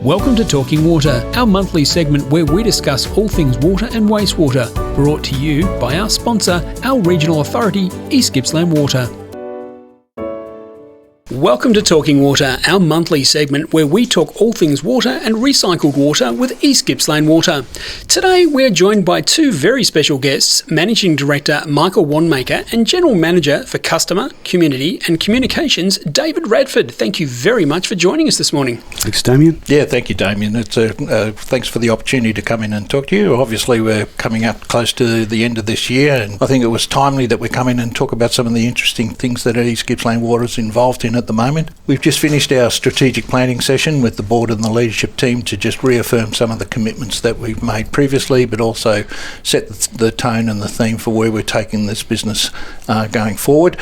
Welcome to Talking Water, our monthly segment where we discuss all things water and wastewater, brought to you by our sponsor, our regional authority, East Gippsland Water. Welcome to Talking Water, our monthly segment where we talk all things water and recycled water with East Gippsland Water. Today we're joined by two very special guests, Managing Director Michael Wandmaker and General Manager for Customer, Community and Communications, David Radford. Thank you very much for joining us this morning. Thanks, Damian. Yeah, thank you, Damian. It's thanks for the opportunity to come in and talk to you. Obviously, we're coming up close to the end of this year, and I think it was timely that we come in and talk about some of the interesting things that East Gippsland Water is involved in at the moment. We've just finished our strategic planning session with the board and the leadership team to just reaffirm some of the commitments that we've made previously, but also set the tone and the theme for where we're taking this business going forward.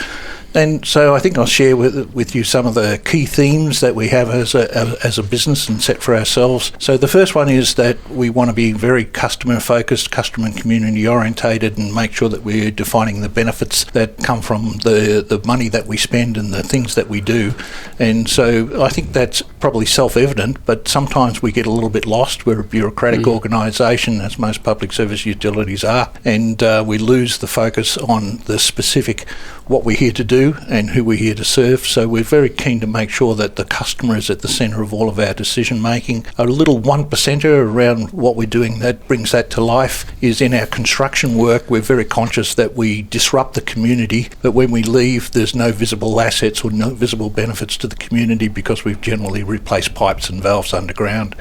And so I think I'll share with you some of the key themes that we have as a business and set for ourselves. So the first one is that we want to be very customer focused, customer and community orientated, and make sure that we're defining the benefits that come from the money that we spend and the things that we do. And so I think that's probably self-evident, but sometimes we get a little bit lost. We're a bureaucratic organisation, as most public service utilities are, and we lose the focus on the specific what we're here to do and who we're here to serve. So we're very keen to make sure that the customer is at the centre of all of our decision making. A little 1%er around what we're doing that brings that to life is in our construction work. We're very conscious that we disrupt the community, but when we leave there's no visible assets or no visible benefits to the community because we've generally replaced pipes and valves underground.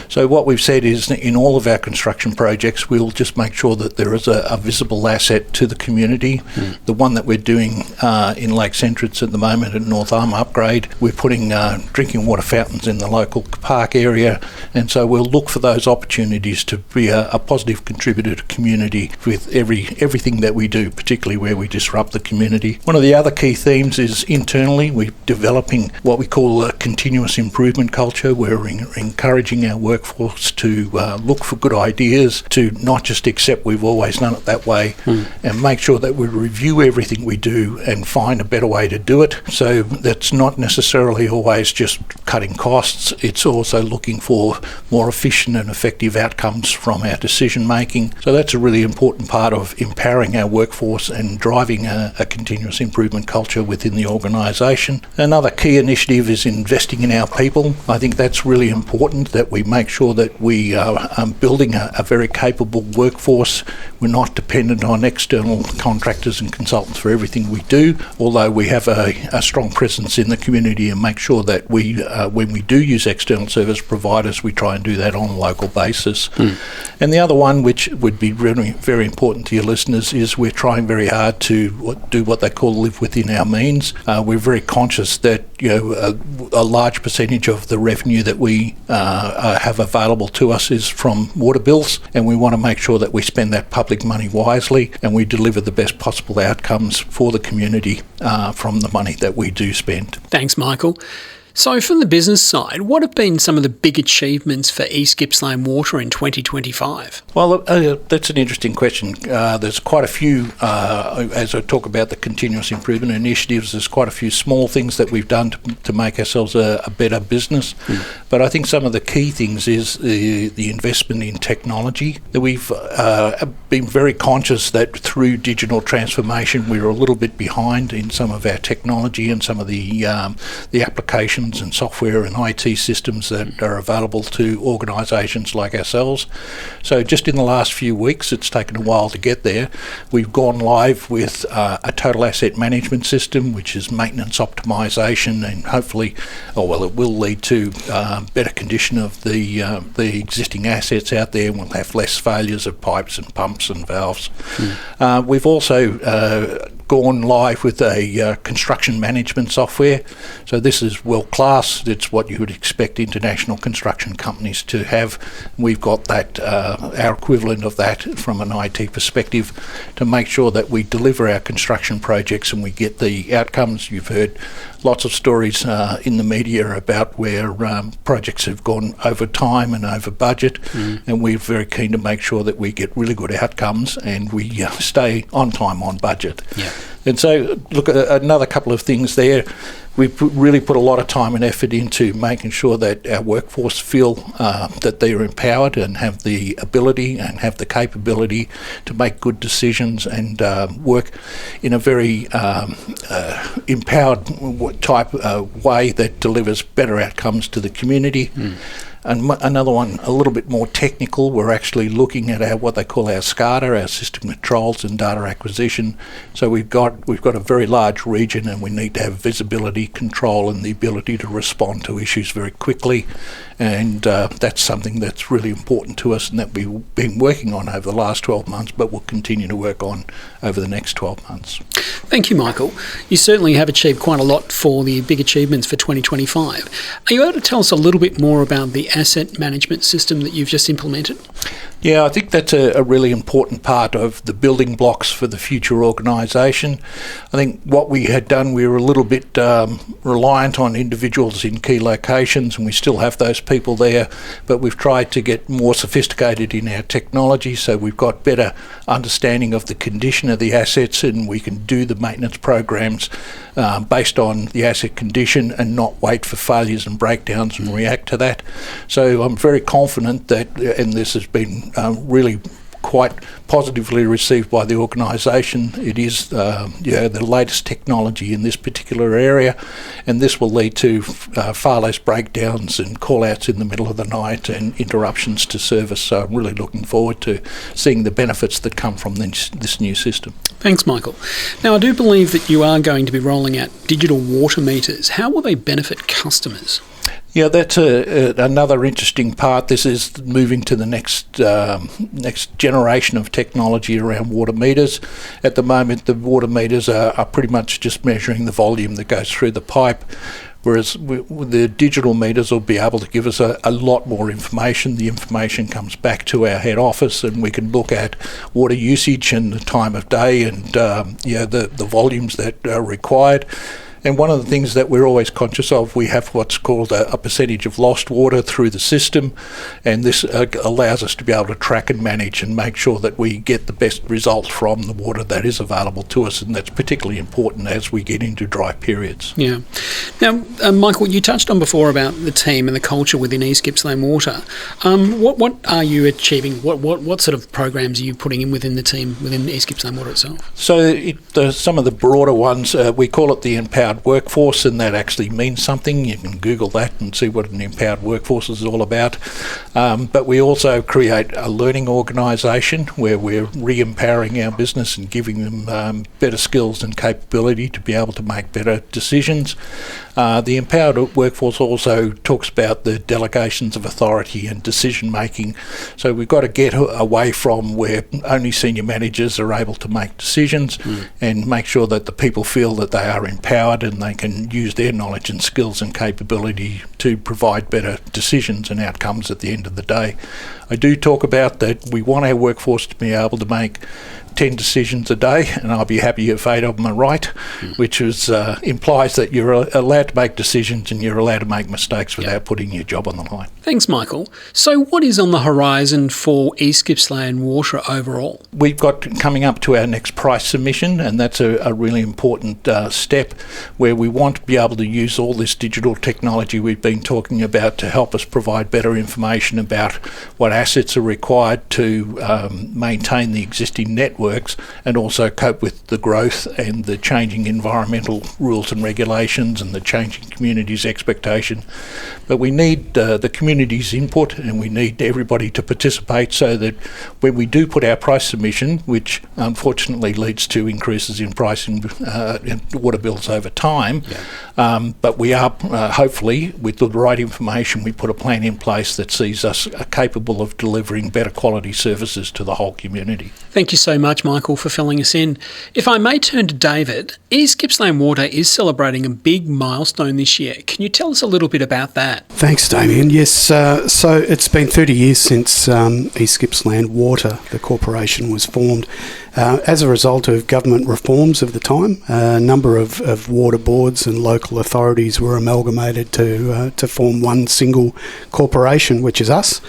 So what we've said is in all of our construction projects we'll just make sure that there is a visible asset to the community. The one that we're doing in Lake Centrets at the moment at North Arm Upgrade, we're putting drinking water fountains in the local park area, and so we'll look for those opportunities to be a positive contributor to community with everything that we do, particularly where we disrupt the community. One of the other key themes is internally we're developing what we call a continuous improvement culture. We're encouraging our workforce to look for good ideas, to not just accept we've always done it that way, and make sure that we review everything we do and find a better way to do it. So that's not necessarily always just cutting costs, it's also looking for more efficient and effective outcomes from our decision making. So that's a really important part of empowering our workforce and driving a continuous improvement culture within the organisation. Another key initiative is investing in our people. I think that's really important that we make sure that we are building a very capable workforce. We're not dependent on external contractors and consultants for everything we do, although we have a strong presence in the community and make sure that we, when we do use external service providers, we try and do that on a local basis. And the other one, which would be really very important to your listeners, is we're trying very hard to do what they call live within our means. We're very conscious that a large percentage of the revenue that we have available to us is from water bills, and we want to make sure that we spend that public money wisely and we deliver the best possible outcomes for the community from the money that we do spend. Thanks, Michael. So from the business side, what have been some of the big achievements for East Gippsland Water in 2025? Well, that's an interesting question. There's quite a few, as I talk about the continuous improvement initiatives, there's quite a few small things that we've done to make ourselves a better business. But I think some of the key things is the investment in technology. That we've been very conscious that through digital transformation we were a little bit behind in some of our technology and some of the applications and software and IT systems that are available to organisations like ourselves. So just in the last few weeks, it's taken a while to get there. We've gone live with a total asset management system, which is maintenance optimisation, and hopefully, it will lead to better condition of the existing assets out there, and we'll have less failures of pipes and pumps and valves. We've also gone live with a construction management software. So this is world-class. It's what you would expect international construction companies to have. We've got that, our equivalent of that from an IT perspective, to make sure that we deliver our construction projects and we get the outcomes. You've heard lots of stories in the media about where projects have gone over time and over budget, and we're very keen to make sure that we get really good outcomes and we stay on time, on budget. And so, look, another couple of things there. We've really put a lot of time and effort into making sure that our workforce feel that they are empowered and have the ability and have the capability to make good decisions and work in a very empowered type way that delivers better outcomes to the community. And another one, a little bit more technical, we're actually looking at what they call our SCADA, our system controls and data acquisition. So we've got a very large region, and we need to have visibility, control, and the ability to respond to issues very quickly. And that's something that's really important to us and that we've been working on over the last 12 months, but we'll continue to work on over the next 12 months. Thank you, Michael. You certainly have achieved quite a lot for the big achievements for 2025. Are you able to tell us a little bit more about the asset management system that you've just implemented? Yeah, I think that's a really important part of the building blocks for the future organisation. I think what we had done, we were a little bit reliant on individuals in key locations, and we still have those people there, but we've tried to get more sophisticated in our technology, so we've got better understanding of the condition of the assets, and we can do the maintenance programs based on the asset condition and not wait for failures and breakdowns and react to that. So I'm very confident that, and this has been really quite positively received by the organisation. It is the latest technology in this particular area, and this will lead to far less breakdowns and call-outs in the middle of the night and interruptions to service. So I'm really looking forward to seeing the benefits that come from this new system. Thanks, Michael. Now, I do believe that you are going to be rolling out digital water meters. How will they benefit customers? Yeah, that's another interesting part. This is moving to the next generation of technology around water meters. At the moment, the water meters are pretty much just measuring the volume that goes through the pipe, whereas the digital meters will be able to give us a lot more information. The information comes back to our head office, and we can look at water usage and the time of day and the volumes that are required. And one of the things that we're always conscious of, we have what's called a percentage of lost water through the system, and this allows us to be able to track and manage and make sure that we get the best result from the water that is available to us, and that's particularly important as we get into dry periods. Yeah. Now, Michael, you touched on before about the team and the culture within East Gippsland Water. What are you achieving? What sort of programs are you putting in within the team within East Gippsland Water itself? So some of the broader ones, we call it the empowered workforce, and that actually means something. You can Google that and see what an empowered workforce is all about. But we also create a learning organisation where we're re-empowering our business and giving them better skills and capability to be able to make better decisions. The empowered workforce also talks about the delegations of authority and decision making. So we've got to get away from where only senior managers are able to make decisions and make sure that the people feel that they are empowered and they can use their knowledge and skills and capability to provide better decisions and outcomes at the end of the day. I do talk about that we want our workforce to be able to make 10 decisions a day, and I'll be happy if 8 of them are right, which implies that you're allowed to make decisions and you're allowed to make mistakes without putting your job on the line. Thanks, Michael. So what is on the horizon for East Gippsland Water overall? We've got coming up to our next price submission, and that's a really important step where we want to be able to use all this digital technology we've been talking about to help us provide better information about what assets are required to maintain the existing networks and also cope with the growth and the changing environmental rules and regulations and the changing community's expectation. But we need the community's input, and we need everybody to participate so that when we do put our price submission, which unfortunately leads to increases in pricing in water bills over time, but we are hopefully, with the right information, we put a plan in place that sees us capable of delivering better quality services to the whole community. Thank you so much, Michael, for filling us in. If I may turn to David, East Gippsland Water is celebrating a big milestone this year. Can you tell us a little bit about that? Thanks, Damian. Yes, so it's been 30 years since East Gippsland Water, the corporation, was formed. As a result of government reforms of the time, a number of water boards and local authorities were amalgamated to form one single corporation, which is us.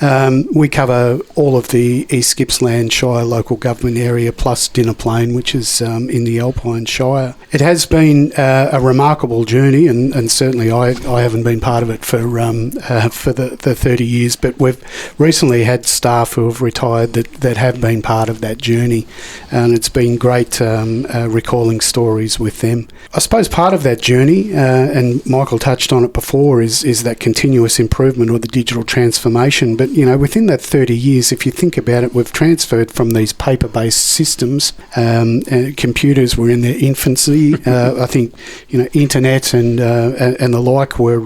We cover all of the East Gippsland Shire local government area plus Dinner Plain, which is in the Alpine Shire. It has been a remarkable journey, and certainly I haven't been part of it for the 30 years, but we've recently had staff who have retired that have been part of that journey, and it's been great recalling stories with them. I suppose part of that journey, and Michael touched on it before, is that continuous improvement or the digital transformation. But, within that 30 years, if you think about it, we've transferred from these paper-based systems. Computers were in their infancy. I think, internet and the like were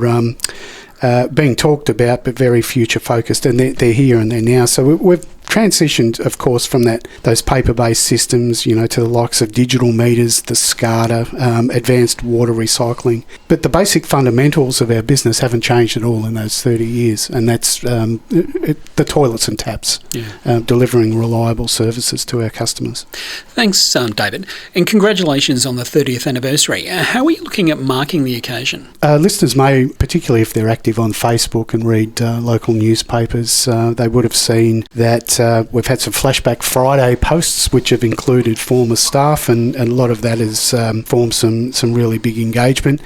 being talked about, but very future-focused, and they're here and they're now. So we've transitioned, of course, from those paper-based systems, to the likes of digital meters, the SCADA, advanced water recycling. But the basic fundamentals of our business haven't changed at all in those 30 years, and that's the toilets and taps, delivering reliable services to our customers. Thanks, David, and congratulations on the 30th anniversary. How are you looking at marking the occasion? Listeners may, particularly if they're active on Facebook and read local newspapers, they would have seen that we've had some Flashback Friday posts which have included former staff, and a lot of that has formed some really big engagement.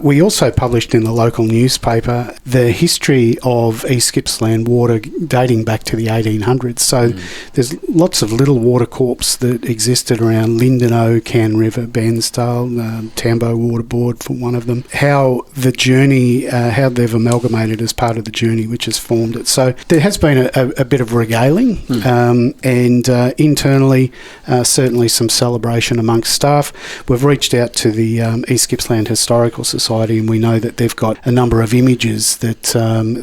We also published in the local newspaper the history of East Gippsland Water dating back to the 1800s. So there's lots of little water corps that existed around Lindenow, Can River, Bairnsdale, Tambo Water Board for one of them. How the journey, how they've amalgamated as part of the journey which has formed it. So there has been a bit of regaling, and internally certainly some celebration amongst staff. We've reached out to the East Gippsland Historical Society, and we know that they've got a number of images that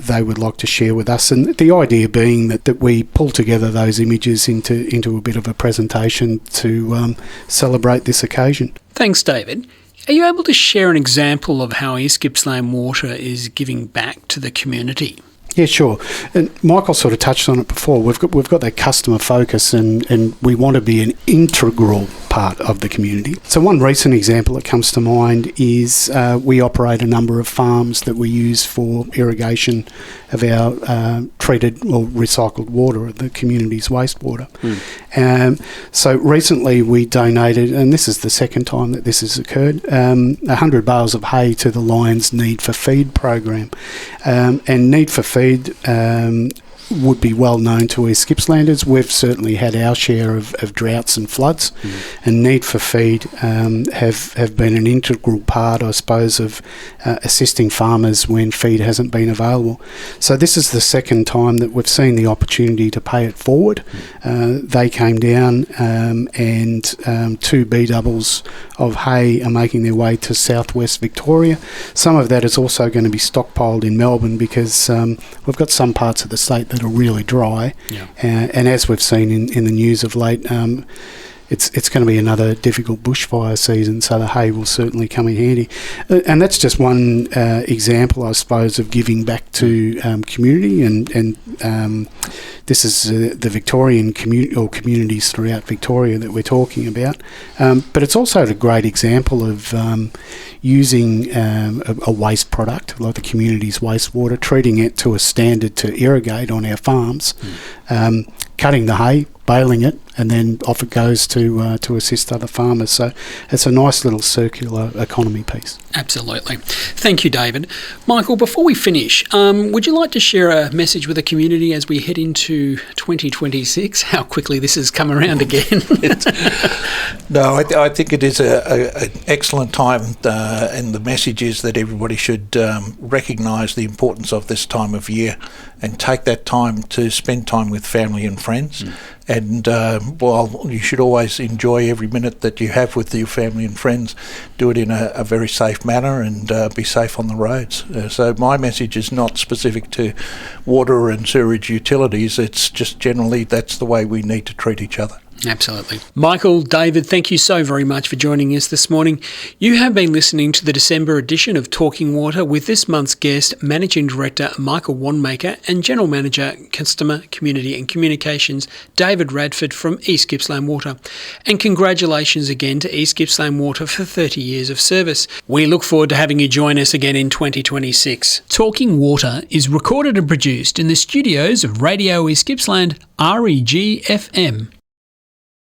they would like to share with us, and the idea being that we pull together those images into a bit of a presentation to celebrate this occasion. Thanks, David. Are you able to share an example of how East Gippsland Water is giving back to the community? Yeah, sure. And Michael sort of touched on it before. We've got that customer focus, and we want to be an integral part of the community. So one recent example that comes to mind is we operate a number of farms that we use for irrigation of our treated or recycled water, the community's wastewater. So recently we donated, and this is the second time that this has occurred, 100 bales of hay to the Lions Need for Feed program. And Need for Feed would be well known to East Gippslanders. We've certainly had our share of droughts and floods, and Need for Feed have been an integral part, I suppose, of assisting farmers when feed hasn't been available. So this is the second time that we've seen the opportunity to pay it forward. They came down, and 2 B-doubles of hay are making their way to southwest Victoria. Some of that is also going to be stockpiled in Melbourne because we've got some parts of the state that are really dry, and as we've seen in the news of late, it's going to be another difficult bushfire season, so the hay will certainly come in handy. And that's just one example, I suppose, of giving back to community, and this is the Victorian community or communities throughout Victoria that we're talking about. But it's also a great example of using a waste product like the community's wastewater, treating it to a standard to irrigate on our farms, cutting the hay, baling it, and then off it goes to assist other farmers. So it's a nice little circular economy piece. Absolutely. Thank you, David. Michael, before we finish, would you like to share a message with the community as we head into 2026? How quickly this has come around again. No, I think it is an excellent time, and the message is that everybody should recognise the importance of this time of year and take that time to spend time with family and friends. And while you should always enjoy every minute that you have with your family and friends, do it in a very safe manner and be safe on the roads. So my message is not specific to water and sewerage utilities, it's just generally that's the way we need to treat each other. Absolutely. Michael, David, thank you so very much for joining us this morning. You have been listening to the December edition of Talking Water with this month's guest, Managing Director Michael Wandmaker and General Manager, Customer, Community and Communications, David Radford from East Gippsland Water. And congratulations again to East Gippsland Water for 30 years of service. We look forward to having you join us again in 2026. Talking Water is recorded and produced in the studios of Radio East Gippsland, REG FM.